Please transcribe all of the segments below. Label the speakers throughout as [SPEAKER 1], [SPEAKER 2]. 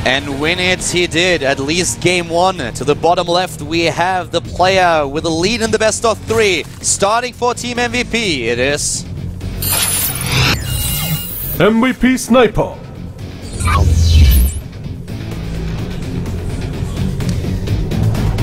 [SPEAKER 1] And win it he did, at least game one. To the bottom left we have the player with a lead in the best of 3. Starting for Team MVP, it is...
[SPEAKER 2] MVP Sniper.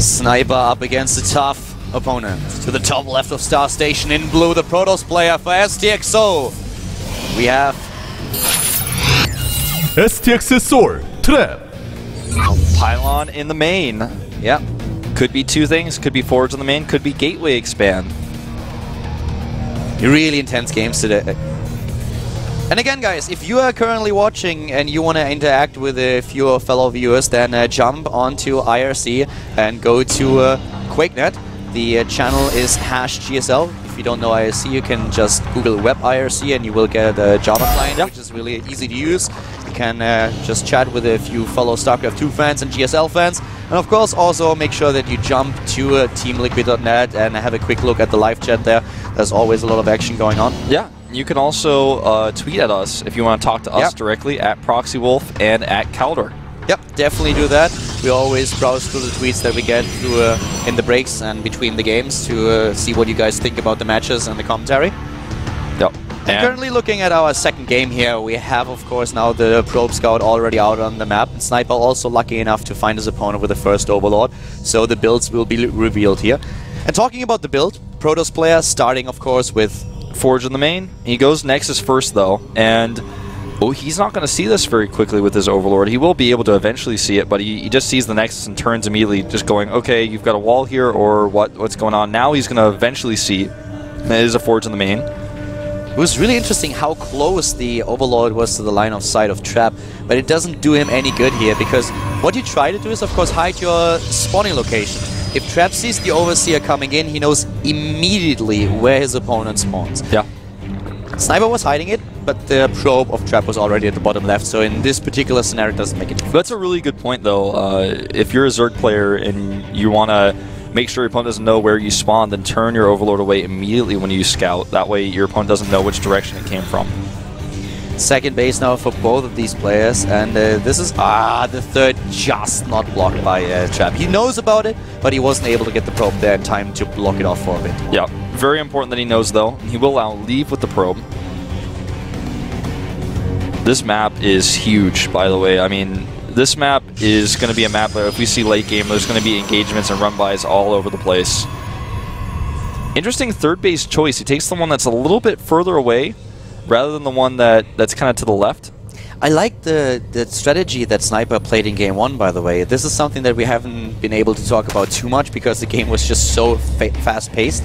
[SPEAKER 1] Sniper up against a tough opponent. To the top left of Star Station in blue, the Protoss player for STXO. We have...
[SPEAKER 2] STX Soul Trap.
[SPEAKER 3] Pylon in the main.
[SPEAKER 1] Yeah.
[SPEAKER 3] Could be two things. Could be forwards in the main. Could be gateway expand.
[SPEAKER 1] Really intense games today. And again, guys, if you are currently watching and you want to interact with a few fellow viewers, then jump onto IRC and go to QuakeNet. The channel is #GSL. If you don't know IRC, you can just Google Web IRC and you will get a Java client, which is really easy to use. You can just chat with a few fellow Starcraft 2 fans and GSL fans. And of course, also make sure that you jump to teamliquid.net and have a quick look at the live chat there. There's always a lot of action going on.
[SPEAKER 3] Yeah. You can also tweet at us if you want to talk to us directly at ProxyWolf and at Caldor.
[SPEAKER 1] Yep, definitely do that. We always browse through the tweets that we get through in the breaks and between the games to see what you guys think about the matches and the commentary.
[SPEAKER 3] Yep.
[SPEAKER 1] And currently looking at our second game here, we have, of course, now the Probe Scout already out on the map. And Sniper also lucky enough to find his opponent with the first Overlord. So the builds will be revealed here. And talking about the build, Protoss player starting, of course, with
[SPEAKER 3] Forge in the main. He goes Nexus first, though, and he's not going to see this very quickly with his Overlord. He will be able to eventually see it, but he just sees the Nexus and turns immediately, just going, okay, you've got a wall here, or what's going on? Now he's going to eventually see it is a Forge in the main.
[SPEAKER 1] It was really interesting how close the Overlord was to the line of sight of Trap, but it doesn't do him any good here, because what you try to do is, of course, hide your spawning location. If Trap sees the Overseer coming in, he knows immediately where his opponent spawns.
[SPEAKER 3] Yeah.
[SPEAKER 1] Sniper was hiding it, but the probe of Trap was already at the bottom left, so in this particular scenario it doesn't make a difference.
[SPEAKER 3] That's a really good point, though. If you're a Zerg player and you want to make sure your opponent doesn't know where you spawn, then turn your Overlord away immediately when you scout. That way your opponent doesn't know which direction it came from.
[SPEAKER 1] Second base now for both of these players, and this is the third just not blocked by Trap. He knows about it, but he wasn't able to get the probe there in time to block it off for a bit.
[SPEAKER 3] Yeah, very important that he knows, though. He will allow leave with the probe. This map is huge, by the way. I mean, this map is going to be a map where if we see late game, there's going to be engagements and run-bys all over the place. Interesting third base choice. He takes the one that's a little bit further away, rather than the one that's kind of to the left.
[SPEAKER 1] I like the strategy that Sniper played in Game 1, by the way. This is something that we haven't been able to talk about too much because the game was just so fast-paced.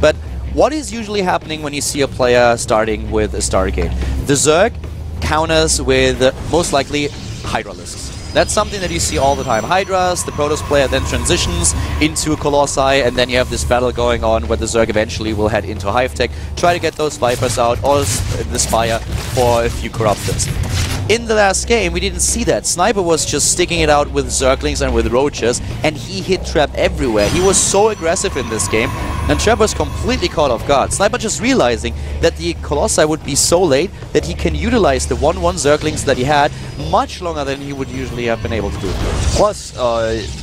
[SPEAKER 1] But what is usually happening when you see a player starting with a Stargate? The Zerg counters with most likely Hydralisks. That's something that you see all the time. Hydras, the Protoss player then transitions into Colossi, and then you have this battle going on where the Zerg eventually will head into Hive Tech, try to get those Vipers out, or the Spire for a few Corruptors. In the last game, we didn't see that. Sniper was just sticking it out with Zerglings and with Roaches, and he hit Trap everywhere. He was so aggressive in this game, and Trap was completely caught off guard. Sniper just realizing that the Colossi would be so late that he can utilize the 1-1 Zerglings that he had much longer than he would usually have been able to do.
[SPEAKER 3] Plus,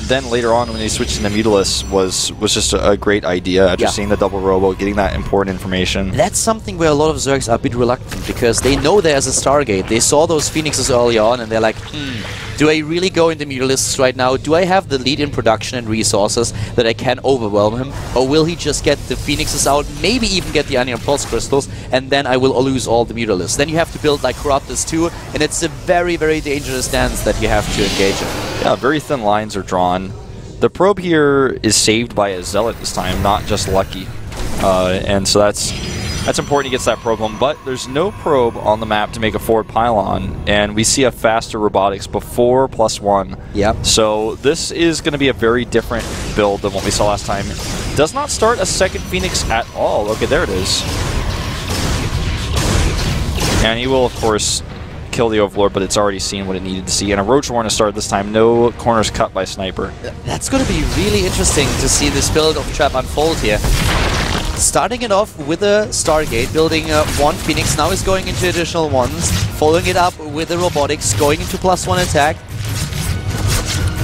[SPEAKER 3] then later on when he switched into Mutalisk was just a great idea after seeing the double robo, getting that important information.
[SPEAKER 1] That's something where a lot of Zergs are a bit reluctant because they know there's a Stargate. They saw those Phoenixes early on and they're like, do I really go into Mutalisks right now? Do I have the lead in production and resources that I can overwhelm him? Or will he just get the Phoenixes out, maybe even get the Onion Pulse Crystals, and then I will lose all the Mutalisks? Then you have to build like Corruptors too, and it's a very, very dangerous dance that you have to engage in.
[SPEAKER 3] Yeah, very thin lines are drawn. The probe here is saved by a Zealot this time, not just Lucky. And so that's important. He gets that probe home, but there's no probe on the map to make a forward pylon, and we see a faster robotics before +1.
[SPEAKER 1] Yep.
[SPEAKER 3] So this is going to be a very different build than what we saw last time. Does not start a second Phoenix at all. Okay, there it is. And he will, of course, kill the Overlord, but it's already seen what it needed to see. And a Roach Warren to start this time. No corners cut by Sniper.
[SPEAKER 1] That's going to be really interesting to see this build of Trap unfold here. Starting it off with a Stargate, building one Phoenix, now he's going into additional ones, following it up with the Robotics, going into +1 attack.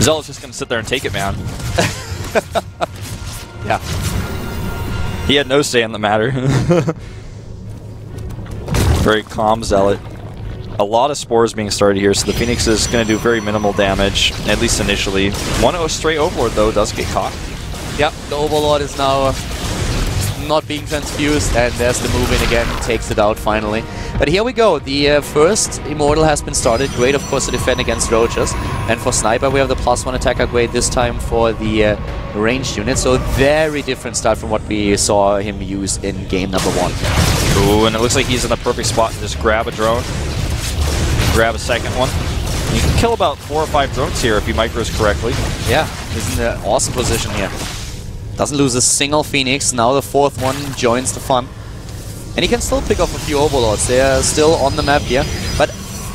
[SPEAKER 3] Zealot's just going to sit there and take it, man.
[SPEAKER 1] Yeah.
[SPEAKER 3] He had no say in the matter. Very calm Zealot. A lot of spores being started here, so the Phoenix is going to do very minimal damage, at least initially. One stray Overlord, though, does get caught.
[SPEAKER 1] Yep, the Overlord is now not being transfused, and there's the move in again, takes it out finally. But here we go, the first Immortal has been started. Great, of course, to defend against Roaches. And for Sniper, we have the +1 attack upgrade this time for the ranged unit. So very different start from what we saw him use in game number 1.
[SPEAKER 3] Ooh, and it looks like he's in the perfect spot to just grab a drone. Grab a second one. You can kill about 4 or 5 drones here if he micros correctly.
[SPEAKER 1] Yeah, he's in an awesome position here. Doesn't lose a single Phoenix. Now the 4th one joins the fun. And he can still pick off a few Overlords. They are still on the map here. But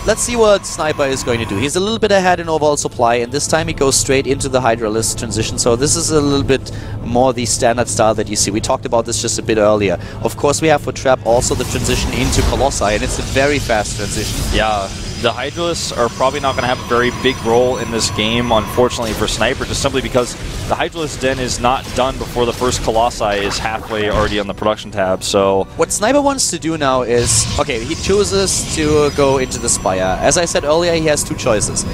[SPEAKER 1] let's see what Sniper is going to do. He's a little bit ahead in overall supply, and this time he goes straight into the Hydralisk transition. So this is a little bit more the standard style that you see. We talked about this just a bit earlier. Of course, we have for Trap also the transition into Colossi, and it's a very fast transition.
[SPEAKER 3] Yeah. The Hydralisks are probably not going to have a very big role in this game, unfortunately, for Sniper, just simply because the Hydralisk Den is not done before the first Colossi is halfway already on the production tab, so...
[SPEAKER 1] What Sniper wants to do now is... Okay, he chooses to go into the Spire. As I said earlier, he has 2 choices.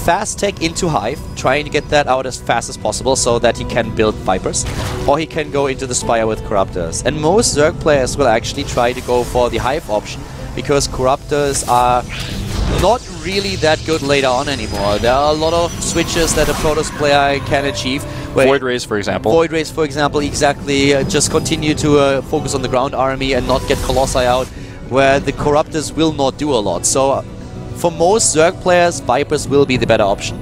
[SPEAKER 1] Fast tech into Hive, trying to get that out as fast as possible so that he can build Vipers, or he can go into the Spire with Corruptors. And most Zerg players will actually try to go for the Hive option, because Corruptors are not really that good later on anymore. There are a lot of switches that a Protoss player can achieve.
[SPEAKER 3] Void Rays, for example.
[SPEAKER 1] Void Rays, for example, exactly. Just continue to focus on the ground army and not get Colossi out, where the Corruptors will not do a lot. So for most Zerg players, Vipers will be the better option.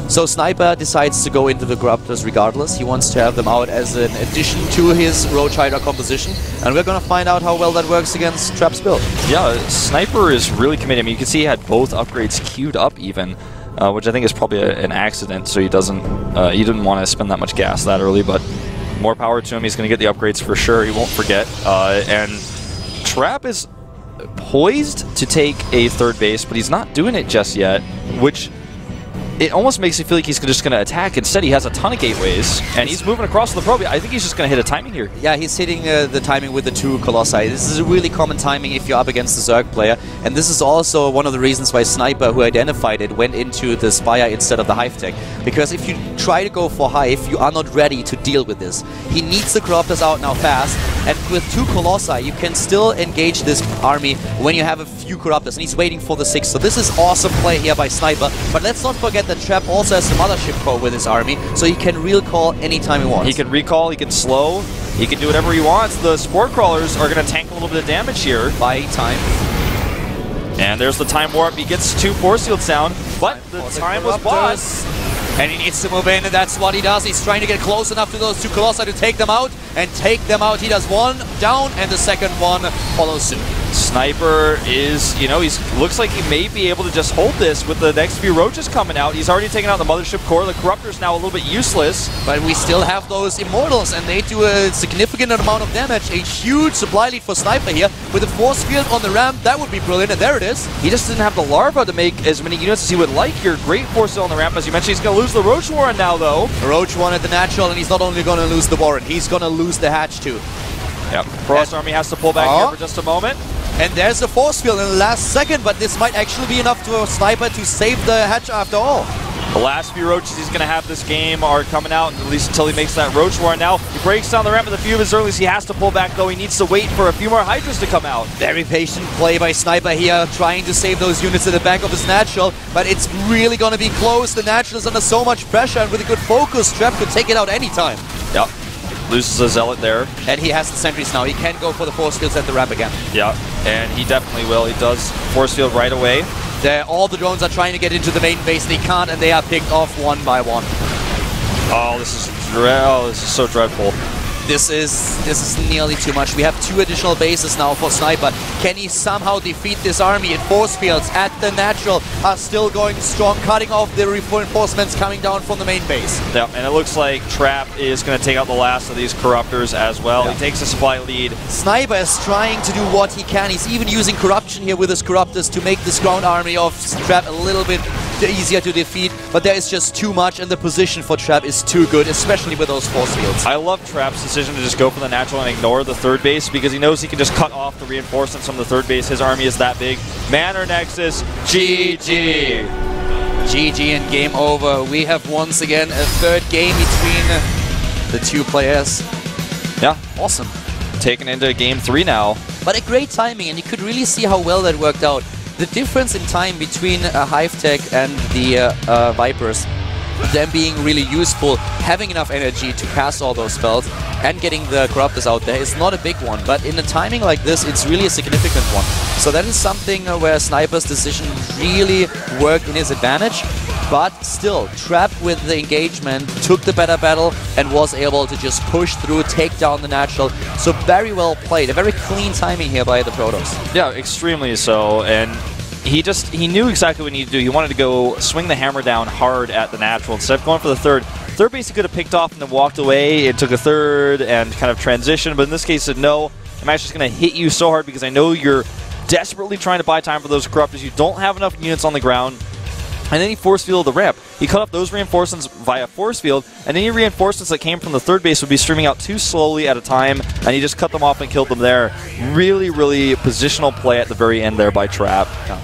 [SPEAKER 1] So Sniper decides to go into the Corruptors regardless. He wants to have them out as an addition to his Roach Hydra composition, and we're going to find out how well that works against Trap's build.
[SPEAKER 3] Yeah, Sniper is really committed. I mean, you can see he had both upgrades queued up even, which I think is probably an accident, so he didn't want to spend that much gas that early, but more power to him. He's going to get the upgrades for sure. He won't forget. And Trap is poised to take a 3rd base, but he's not doing it just yet, which... It almost makes me feel like he's just going to attack. Instead, he has a ton of gateways, and he's moving across the probe. I think he's just going to hit a timing here.
[SPEAKER 1] Yeah, he's hitting the timing with the 2 Colossi. This is a really common timing if you're up against the Zerg player, and this is also one of the reasons why Sniper, who identified it, went into the Spire instead of the Hive tech. Because if you try to go for Hive, you are not ready to deal with this. He needs the Corruptors out now fast, and with 2 Colossi, you can still engage this army when you have a few Corruptors, and he's waiting for the 6th. So this is awesome play here by Sniper, but let's not forget that Trap also has the Mothership Core with his army, so he can recall anytime he wants.
[SPEAKER 3] He can recall, he can slow, he can do whatever he wants. The Spore Crawlers are going to tank a little bit of damage here.
[SPEAKER 1] Buying time.
[SPEAKER 3] And there's the Time Warp. He gets 2 Force Field sound, but the time was bought.
[SPEAKER 1] And he needs to move in, and that's what he does. He's trying to get close enough to those 2 Colossi to take them out, and take them out. He does 1 down, and the second one follows suit.
[SPEAKER 3] Sniper is, you know, looks like he may be able to just hold this with the next few Roaches coming out. He's already taken out the Mothership Core. The Corruptor's now a little bit useless.
[SPEAKER 1] But we still have those Immortals, and they do a significant amount of damage. A huge supply lead for Sniper here. With a Force Field on the ramp, that would be brilliant, and there it is.
[SPEAKER 3] He just didn't have the Larva to make as many units as he would like here. Great Force Field on the ramp. As you mentioned, he's going to lose the Roach Warren now, though.
[SPEAKER 1] Roach Warren at the natural, and he's not only going to lose the Warren, he's going to lose the Hatch, too.
[SPEAKER 3] Yep. Frost Army has to pull back here for just a moment.
[SPEAKER 1] And there's the Force Field in the last second, but this might actually be enough to a Sniper to save the Hatch after all.
[SPEAKER 3] The last few Roaches he's going to have this game are coming out, at least until he makes that Roach War. Now, he breaks down the ramp with a few of his earlies. He has to pull back, though. He needs to wait for a few more Hydras to come out.
[SPEAKER 1] Very patient play by Sniper here, trying to save those units at the back of his Natural, but it's really going to be close. The Natural is under so much pressure, and with a good focus, Trap could take it out anytime.
[SPEAKER 3] Yep. Loses a Zealot there.
[SPEAKER 1] And he has the sentries now. He can go for the Force Fields at the ramp again.
[SPEAKER 3] Yeah, and he definitely will. He does Force Field right away.
[SPEAKER 1] All the drones are trying to get into the main base. They can't, and they are picked off 1 by 1.
[SPEAKER 3] Oh, this is so dreadful.
[SPEAKER 1] This is nearly too much. We have 2 additional bases now for Sniper. Can he somehow defeat this army? And force fields at the natural are still going strong, cutting off the reinforcements coming down from the main base.
[SPEAKER 3] Yeah, and it looks like Trap is going to take out the last of these Corruptors as well.
[SPEAKER 1] Yeah.
[SPEAKER 3] He takes a supply lead.
[SPEAKER 1] Sniper is trying to do what he can. He's even using Corruption here with his Corruptors to make this ground army of Trap a little bit easier to defeat, but there is just too much, and the position for Trap is too good, especially with those force fields.
[SPEAKER 3] I love Trap's decision to just go for the natural and ignore the third base because he knows he can just cut off the reinforcements from the third base. His army is that big. Manor Nexus, GG.
[SPEAKER 1] GG and game over. We have once again a third game between the 2 players.
[SPEAKER 3] Yeah.
[SPEAKER 1] Awesome.
[SPEAKER 3] Taken into game 3 now.
[SPEAKER 1] But a great timing, and you could really see how well that worked out. The difference in time between Hive Tech and the Vipers, them being really useful, having enough energy to cast all those spells, and getting the Corruptors out there is not a big one. But in a timing like this, it's really a significant one. So that is something where Sniper's decision really worked in his advantage. But still, Trap with the engagement took the better battle and was able to just push through, take down the natural. So very well played. A very clean timing here by the Protoss.
[SPEAKER 3] Yeah, extremely so. And he knew exactly what he needed to do. He wanted to go swing the hammer down hard at the natural instead of going for the third. Third base he could have picked off and then walked away. It took a third and kind of transitioned. But in this case, said, no, I'm actually just going to hit you so hard because I know you're desperately trying to buy time for those Corruptors. You don't have enough units on the ground. And then he force fielded the ramp. He cut off those reinforcements via force field, and any reinforcements that came from the third base would be streaming out too slowly at a time, and he just cut them off and killed them there. Really, really positional play at the very end there by Trap.
[SPEAKER 1] Yeah.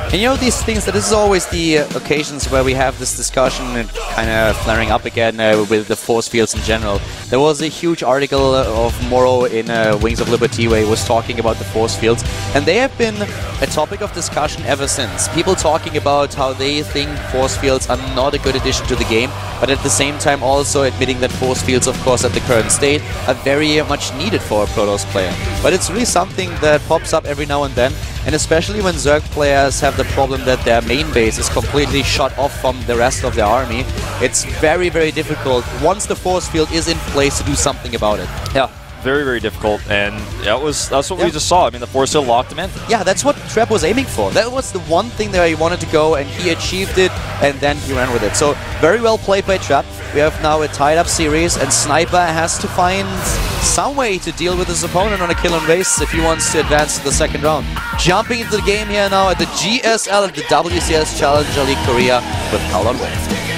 [SPEAKER 1] And you know these things, that this is always the occasions where we have this discussion and kind of flaring up again with the force fields in general. There was a huge article of Morrow in Wings of Liberty where he was talking about the force fields, and they have been a topic of discussion ever since. People talking about how they think force fields are not a good addition to the game, but at the same time also admitting that force fields, of course, at the current state are very much needed for a Protoss player. But it's really something that pops up every now and then, and especially when Zerg players have the problem that their main base is completely shut off from the rest of their army. It's very, very difficult once the force field is in place to do something about it.
[SPEAKER 3] Yeah, very, very difficult, and that's what we just saw. I mean, the force field locked him in.
[SPEAKER 1] Yeah, that's what Trap was aiming for. That was the one thing that he wanted to go, and he achieved it, and then he ran with it. So, very well played by Trap. We have now a tied-up series, and Sniper has to find some way to deal with his opponent on a kill on base if he wants to advance to the second round. Jumping into the game here now at the GSL at the WCS Challenger League Korea with Paul on Wave.